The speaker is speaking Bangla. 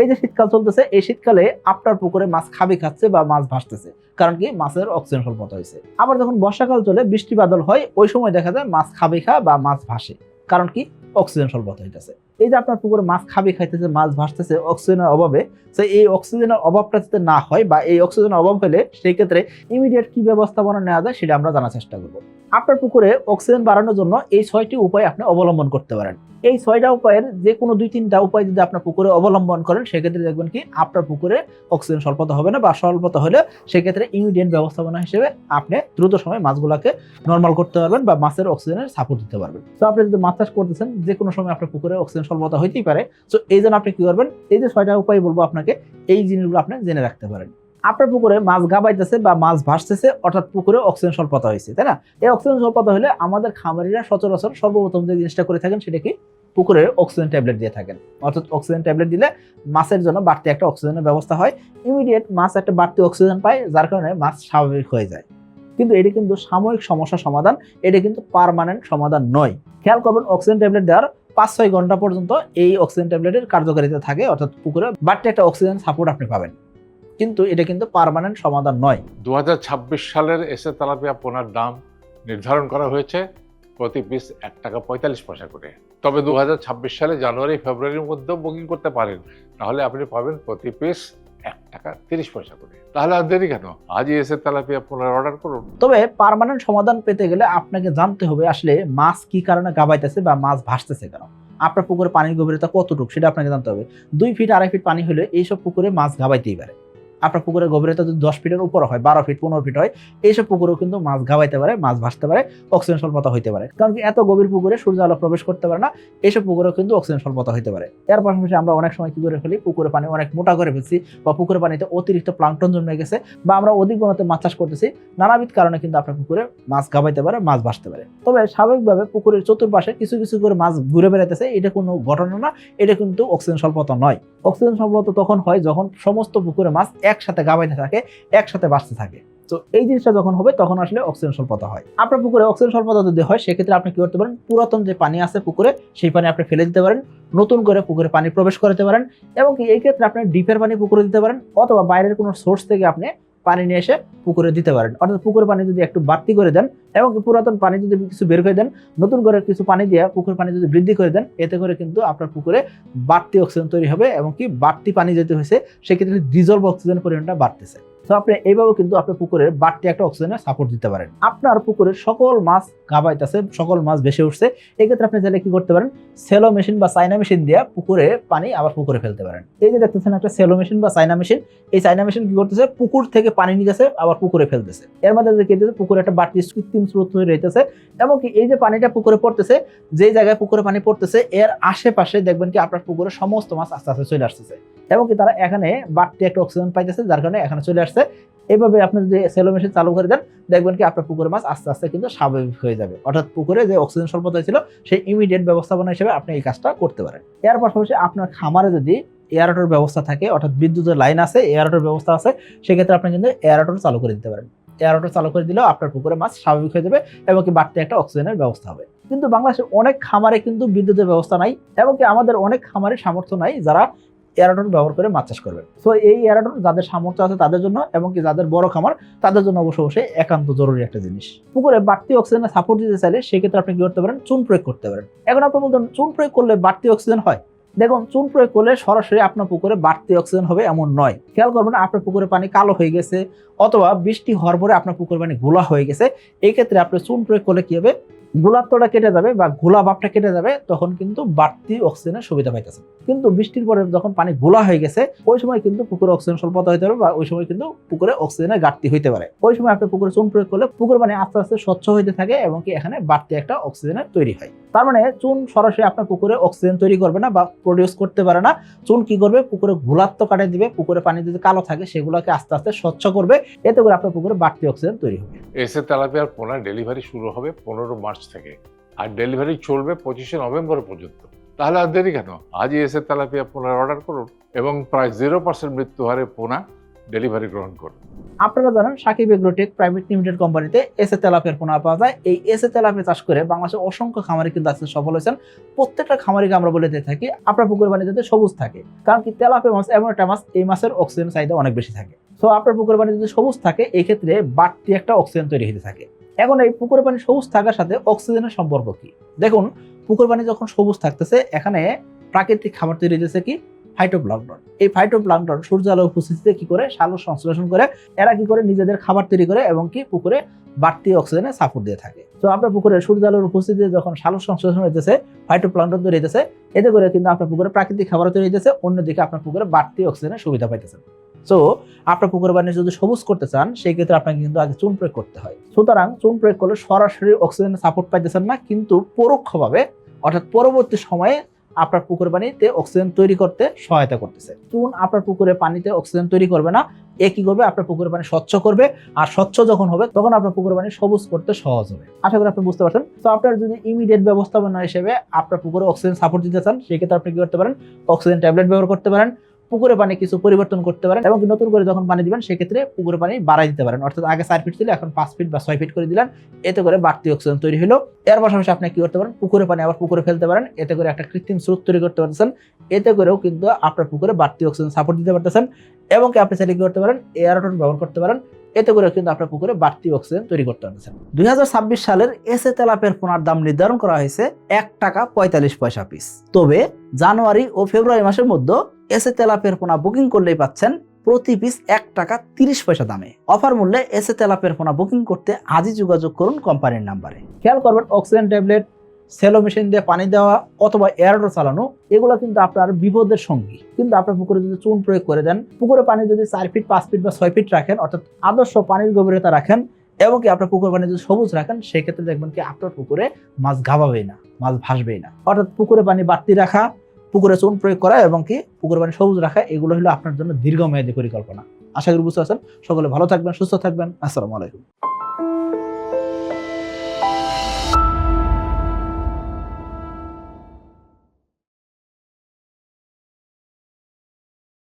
এই যে শীতকাল চলতেছে, এই শীতকালে আপনার পুকুরে মাছ খাচ্ছে বা মাছ ভাসতেছে, কারণ কি মাছের অক্সিজেন স্বল্পতা হয়েছে। আবার যখন বর্ষাকাল চলে, বৃষ্টি বাদল হয়, ওই সময় দেখা যায় মাছ বা মাছ ভাসে, কারণ কি অক্সিজেন স্বল্পতা হইতেছে। এই যে আপনার পুকুরে মাছ খাইতেছে, মাছ ভাসতেছে অক্সিজেনের অভাবে, তো এই অক্সিজেনের অভাবটা যাতে না হয় বা এই অক্সিজেনের অভাব হলে সেই ক্ষেত্রে ইমিডিয়েট কি ব্যবস্থাপনা নেওয়া যায় সেটা আমরা জানার চেষ্টা করব। আপনার পুকুরে অক্সিজেন বাড়ানোর জন্য এই 6টি উপায় আপনি অবলম্বন করতে পারেন। এই 6টা উপায়ের যে কোনো 2-3টা উপায় যদি আপনার পুকুরে অবলম্বন করেন, সেক্ষেত্রে দেখবেন কি আপনার পুকুরে অক্সিজেন স্বল্পতা হবে না, বা স্বল্পতা হলে সেক্ষেত্রে ইমিডিয়েট ব্যবস্থাপনা হিসেবে আপনি দ্রুত সময় মাছগুলোকে নর্মাল করতে পারবেন বা মাছের অক্সিজেনের সাপোর্ট দিতে পারবেন। তো আপনি যদি মাছ চাষ করতেছেন, যে কোনো সময় আপনার পুকুরে অক্সিজেন স্বল্পতা হইতেই পারে। তো এই জন্য আপনি কি করবেন, এই যে 6টা উপায় বলবো আপনাকে, এই জিনিসগুলো আপনি জেনে রাখতে পারেন। আপনার পুকুরে মাছ গাবাইতেছে বা মাছ ভাসতেছে, অর্থাৎ পুকুরে অক্সিজেন স্বল্পতা হয়েছে, তাই না? এই অক্সিজেন স্বল্পতা হলে আমাদের খামারিরা সচরাচর সর্বপ্রথম যে জিনিসটা করে থাকেন সেটা কি, পুকুরে অক্সিজেন ট্যাবলেট দিয়ে থাকেন। অর্থাৎ অক্সিজেন ট্যাবলেট দিলে মাছের জন্য বাড়তি একটা অক্সিজেনের ব্যবস্থা হয়, ইমিডিয়েট মাছ একটা বাড়তি অক্সিজেন পায়, যার কারণে মাছ স্বাভাবিক হয়ে যায়। কিন্তু এটা কিন্তু সাময়িক সমস্যা সমাধান, এটা কিন্তু পার্মানেন্ট সমাধান নয়। খেয়াল করবেন, অক্সিজেন ট্যাবলেট দেওয়ার 5-6 ঘন্টা পর্যন্ত এই অক্সিজেন ট্যাবলেটের কার্যকারিতা থাকে, অর্থাৎ পুকুরে বাড়তি একটা অক্সিজেন সাপোর্ট আপনি পাবেন, কিন্তু এটা কিন্তু পার্মানেন্ট সমাধান নয়। 2026 সালের এসে তেলাপিয়া পোনার দাম নির্ধারণ করা হয়েছে প্রতি পিস 1 টাকা 45 পয়সা করে। তবে 2026 সালে জানুয়ারি ফেব্রুয়ারির মধ্যেও বুকিং করতে পারেন, তাহলে আপনি পাবেন প্রতি পিস 1 টাকা 30 পয়সা করে। তাহলে আর দেরি কেন, আজই এসে তেলাপিয়া পোনার অর্ডার করুন। তবে পার্মানেন্ট সমাধান পেতে গেলে আপনাকে জানতে হবে আসলে মাছ কি কারণে গাবাইতেছে বা মাছ ভাসতেছে কেন। আপনার পুকুরে পানির গভীরতা কতটুকু সেটা আপনাকে জানতে হবে। 2 ফিট 2.5 ফিট পানি হলে এইসব পুকুরে মাছ গাবাইতেই পারে। আপনার পুকুরের গভীরতা যদি 10 ফিটের উপর হয়, 12 ফিট 15 ফিট হয়, এইসব পুকুরেও কিন্তু মাছ গাবাইতে পারে, মাছ ভাসতে পারে, অক্সিজেন স্বল্পতা হইতে পারে। কারণ কি এত গভীর পুকুরে সূর্য আলো প্রবেশ করতে পারে না, এইসব পুকুরেও কিন্তু অক্সিজেন স্বল্পতা হইতে পারে। এর পাশাপাশি আমরা অনেক সময় কি করে ফেলি, পুকুরে পানি অনেক মোটা করে ফেলছি, বা পুকুরে পানিতে অতিরিক্ত প্লাঙ্কটন জমে গেছে, বা আমরা অধিক ঘনত্বে মাছ চাষ করতেছি, নানাবিধ কারণে কিন্তু আপনার পুকুরে মাছ গাবাইতে পারে, মাছ ভাসতে পারে। তবে স্বাভাবিকভাবে পুকুরের চতুর্পাশে কিছু কিছু করে মাছ ঘুরে বেড়াইতেছে, এটা কোনো ঘটনা না, এটা কিন্তু অক্সিজেন স্বল্পতা নয়। অক্সিজেন স্বল্পতা তখন হয় যখন সমস্ত পুকুরে মাছ একসাথে গাবাইতে থাকে, একসাথে বাঁচতে থাকে। তো এই জিনিসটা যখন হবে তখন আসলে অক্সিজেন স্বল্পতা হয়। আপনার পুকুরে অক্সিজেন স্বল্পতা যদি হয়, সেক্ষেত্রে আপনি কি করতে পারেন, পুরাতন যে পানি আছে পুকুরে, সেই পানি আপনি ফেলে দিতে পারেন, নতুন করে পুকুরে পানি প্রবেশ করাতে পারেন, এবং কি এই ক্ষেত্রে আপনি ডিপের পানি পুকুরে দিতে পারেন, অথবা বাইরের কোনো সোর্স থেকে আপনি পানি নিয়ে এসে পুকুরে দিতে পারেন। অর্থাৎ পুকুরের পানি যদি একটু বাড়তি করে দেন, এবং পুরাতন পানি যদি কিছু বের করে দেন, নতুন করে কিছু পানি দিয়ে পুকুর পানি যদি বৃদ্ধি করে দেন, এতে করে কিন্তু আপনার পুকুরে বাড়তি অক্সিজেন তৈরি হবে, এবং কি বাড়তি পানি যেতে হয়েছে সেক্ষেত্রে ডিজলভ অক্সিজেনের পরিমাণটা বাড়তেছে। তো আপনি এইভাবে কিন্তু আপনার পুকুরের বাড়তি একটা অক্সিজেনের সাপোর্ট দিতে পারেন। আপনার পুকুরের সকল মাছ গাবাইতেছে, সকল মাছ ভেসে উঠছে, এক্ষেত্রে আপনি চাইলে কি করতে পারেন, সেলো মেশিন বা চাইনা মেশিন দিয়ে পুকুরে পানি আবার পুকুরে ফেলতে পারেন। এই যে দেখতেছেন একটা সেলো মেশিন বা চাইনা মেশিন, এই চাইনা মেশিন কি করতেছে, পুকুর থেকে পানি নিতেছে আবার পুকুরে ফেলতেছে। এর মধ্যে যে কেটেছে পুকুরে একটা বাড়তি কৃত্রিম স্রোত হয়ে রইতেছে, এবং কি এই যে পানিটা পুকুরে পড়তেছে, যে জায়গায় পুকুরে পানি পড়তেছে এর আশেপাশে দেখবেন কি আপনার পুকুরে সমস্ত মাছ আস্তে আস্তে চলে আসতেছে, এবং কি তারা এখানে বাড়তি একটা অক্সিজেন পাইতেছে, যার কারণে এখানে চলে আসছে। এইভাবে আপনি যদি সেলো মেশিন চালু করে দেন, দেখবেন কি আপনার পুকুরের মাছ আস্তে আস্তে কিন্তু স্বাভাবিক হয়ে যাবে। অর্থাৎ পুকুরে যে অক্সিজেন স্বল্পতা ছিল সেই ইমিডিয়েট ব্যবস্থাপনা হিসেবে আপনি এই কাজটা করতে পারেন। এর পাশাপাশি আপনার খামারে যদি এয়ারেটর ব্যবস্থা থাকে, অর্থাৎ বিদ্যুতের লাইন আছে, এয়ারেটর ব্যবস্থা আছে, সেক্ষেত্রে আপনি কিন্তু এয়ারেটর চালু করে দিতে পারেন। এয়ারেটর চালু করে দিলেও আপনার পুকুরে মাছ স্বাভাবিক হয়ে যাবে, এবং কি বাড়তি একটা অক্সিজেনের ব্যবস্থা হবে। কিন্তু বাংলাদেশের অনেক খামারে কিন্তু বিদ্যুতের ব্যবস্থা নাই, এবং কি আমাদের অনেক খামারে সামর্থ্য নাই যারা এয়ারেটর ব্যবহার করে মাছ চাষ করবেন। তো এই এয়ারেটর যাদের সামর্থ্য আছে তাদের জন্য, এবং কি যাদের বড় খামার তাদের জন্য অবশ্যই একান্ত জরুরি একটা জিনিস। পুকুরে বাড়তি অক্সিজেনের সাপোর্ট দিতে চাইলে সেক্ষেত্রে আপনি কি করতে পারেন, চুন প্রয়োগ করতে পারেন। এখন আপনি বলতেন চুন প্রয়োগ করলে বাড়তি অক্সিজেন হয়। দেখুন, চুন প্রয়োগ করলে সরাসরি আপনার পুকুরে বাড়তি অক্সিজেন হবে এমন নয়। খেয়াল করবেন, আপনার পুকুরে পানি কালো হয়ে গেছে, অথবা বৃষ্টি হওয়ার পরে আপনার পুকুরে পানি ঘোলা হয়ে গেছে, এই ক্ষেত্রে আপনি চুন প্রয়োগ করলে কি হবে, গোলাত্বটা কেটে যাবে বা ঘোলা ভাবটা কেটে যাবে, তখন কিন্তু বাড়তি অক্সিজেনের সুবিধা পাইতেছে। কিন্তু বৃষ্টির পরে যখন পানি ঘোলা হয়ে গেছে, ওই সময় কিন্তু পুকুরে অক্সিজেন স্বল্পতা হতে পারে, বা ওই সময় কিন্তু পুকুরে অক্সিজেনের ঘাটতি হইতে পারে। ওই সময় আপনি পুকুরে চুন প্রয়োগ করলে পুকুর পানি আস্তে আস্তে স্বচ্ছ হইতে থাকে, এবং কি এখানে বাড়তি একটা অক্সিজেনের তৈরি হয়। তার মানে চুন সরাসরি আপনার পুকুরে অক্সিজেন তৈরি করবে না বা প্রডিউস করতে পারে না। চুন কি করবে, পুকুরে গোলাত্ব কাটে দিবে, পুকুরে পানি যদি কালো থাকে সেগুলোকে আস্তে আস্তে স্বচ্ছ করবে, এতে করে আপনার পুকুরে বাড়তি অক্সিজেন তৈরি হবে। এসে তেলাপিয়ার পোনার ডেলিভারি শুরু হবে 15 মার্চ থেকে, আর ডেলিভারি চলবে 25 নভেম্বর পর্যন্ত। তাহলে আর দেরি কেন, আজই এসে তেলাপিয়া পোনার অর্ডার করুন, এবং প্রায় 0% মৃত্যু হারে পোনা ডেলিভারি গ্রহণ করুন। আপনারা জানেন সাকিব এগ্রোটেক প্রাইভেট লিমিটেড কোম্পানিতে এসএ তেলাপিয়ার পোনা পাওয়া যায়। এই এসএ তেলাপিয়া চাষ করে বাংলাদেশে অসংখ্য খামারি কিন্তু আজকে সফল হয়েছেন। প্রত্যেকটা খামারিকে আমরা বলে দিয়ে থাকি আপনার পুকুর পানি যাতে সবুজ থাকে, কারণ কি তেলাপিয়া মাছ এমন একটা মাছ, এই মাছের অক্সিজেন চাহিদা অনেক বেশি থাকে। তো আপনার পুকুর পানি যদি সবুজ থাকে এই ক্ষেত্রে বাড়তি একটা অক্সিজেন তৈরি হতে থাকে। এখন এই পুকুর পানি সবুজ থাকার সাথে অক্সিজেনের সম্পর্ক কি? দেখুন, পুকুর পানি যখন সবুজ থাকতেছে এখানে প্রাকৃতিক খাবার তৈরি হতেছে কি? ফাইটোপ্লাঙ্কটন। এই ফাইটোপ্লাঙ্কটন সূর্য আলোর উপস্থিতিতে কি করে? সালোক সংশ্লেষণ করে। এরা কি করে? নিজেদের খাবার তৈরি করে এবং কি পুকুরে বাড়তি অক্সিজেনের সাপোর্ট দিয়ে থাকে। তো আপনার পুকুরে সূর্য আলোর উপস্থিতিতে যখন সালোক সংশ্লেষণ হইতেছে, ফাইটোপ্লাঙ্কটন তৈরি হইতেছে, এতে করে কিন্তু আপনার পুকুরে প্রাকৃতিক খাবার তৈরি হইতেছে, অন্যদিকে আপনার পুকুরে বাড়তি অক্সিজেনের সুবিধা পাইতেছেন। সো আপনার পুকুর পানি যদি সবুজ করতে চান সেই ক্ষেত্রে আপনাকে কিন্তু আগে চুন প্রয়োগ করতে হয়। সুতরাং চুন প্রয়োগ করলে সরাসরি অক্সিজেনের সাপোর্ট পাইতেছেন না, কিন্তু পরোক্ষভাবে অর্থাৎ পরবর্তী সময়ে আপনার পুকুর পানিতে অক্সিজেন তৈরি করতে সহায়তা করতেছে। চুন আপনার পুকুরে পানিতে অক্সিজেন তৈরি করবে না, এ কি করবে? আপনার পুকুরের পানি স্বচ্ছ করবে, আর স্বচ্ছ যখন হবে তখন আপনার পুকুরের পানি সবুজ করতে সহজ হবে। আশা করি আপনি বুঝতে পারছেন। তো আপনার যদি ইমিডিয়েট ব্যবস্থাপনা হিসেবে আপনার পুকুরে অক্সিজেন সাপোর্ট দিতে চান সেক্ষেত্রে আপনি কি করতে পারেন? অক্সিজেন ট্যাবলেট ব্যবহার করতে পারেন, পুকুরে পানি কিছু পরিবর্তন করতে পারেন এবং নতুন করে যখন পানি দিবেন সেক্ষেত্রে পুকুরে পানি বাড়াই দিতে পারেন। অর্থাৎ আগে 4 ফিট ছিল এখন 5 ফিট বা 6 ফিট করে দিলেন, এতে করে বাড়তি অক্সিজেন তৈরি হলো। এর পাশাপাশি আপনি কি করতে পারেন? পুকুরে পানি আবার পুকুরে ফেলতে পারেন, এতে করে একটা কৃত্রিম স্রোত তৈরি করতে পারতেছেন। এতে করেও কিন্তু আপনার পুকুরে বাড়তি অক্সিজেন সাপোর্ট দিতে পারতেছেন। এবং কি আপনি চাইলে কি করতে পারেন? এয়ারটন ব্যবহার করতে পারেন, এতে করে কিন্তু আপনার পুকুরে বাড়তি অক্সিজেন তৈরি করতে পারতেছেন। 2026 সালের এসএ তেলাপিয়ার পোনার দাম নির্ধারণ করা হয়েছে 1 টাকা 45 পয়সা পিস। তবে জানুয়ারি ও ফেব্রুয়ারি মাসের মধ্যে এসএ তেলাপিয়ার পোনা বুকিং করলেই পাচ্ছেন প্রতি পিস 1 টাকা 30 পয়সা দামে। অফার মূল্যে এসএ তেলাপিয়ার পোনা বুকিং করতে আজই যোগাযোগ করুন কোম্পানির নাম্বারে। খেয়াল করবেন, অক্সিজেন ট্যাবলেট, সেলো মেশিন দিয়ে পানি দেওয়া অথবা এয়ারডো চালানো এগুলো কিন্তু আপনার বিপদের সঙ্গী। কিন্তু আপনার পুকুরে যদি চুন প্রয়োগ করে দেন, পুকুরে পানি যদি 4 ফিট 5 ফিট বা 6 ফিট রাখেন, অর্থাৎ আদর্শ পানির গভীরতা রাখেন এবং কি আপনার পুকুর পানি যদি সবুজ রাখেন, সেক্ষেত্রে দেখবেন কি আপনার পুকুরে মাছ ঘাবাবেই না, মাছ ভাসবেই না। অর্থাৎ পুকুরে পানি বাড়তি রাখা, পুকুরে চুন প্রয়োগ করা এবং কি পুকুর পানি সবুজ রাখা, এগুলো হলো আপনার জন্য দীর্ঘমেয়াদী পরিকল্পনা। আশা করি বুঝতে পারছেন। সকলে ভালো থাকবেন, সুস্থ থাকবেন। আসসালামু আলাইকুম।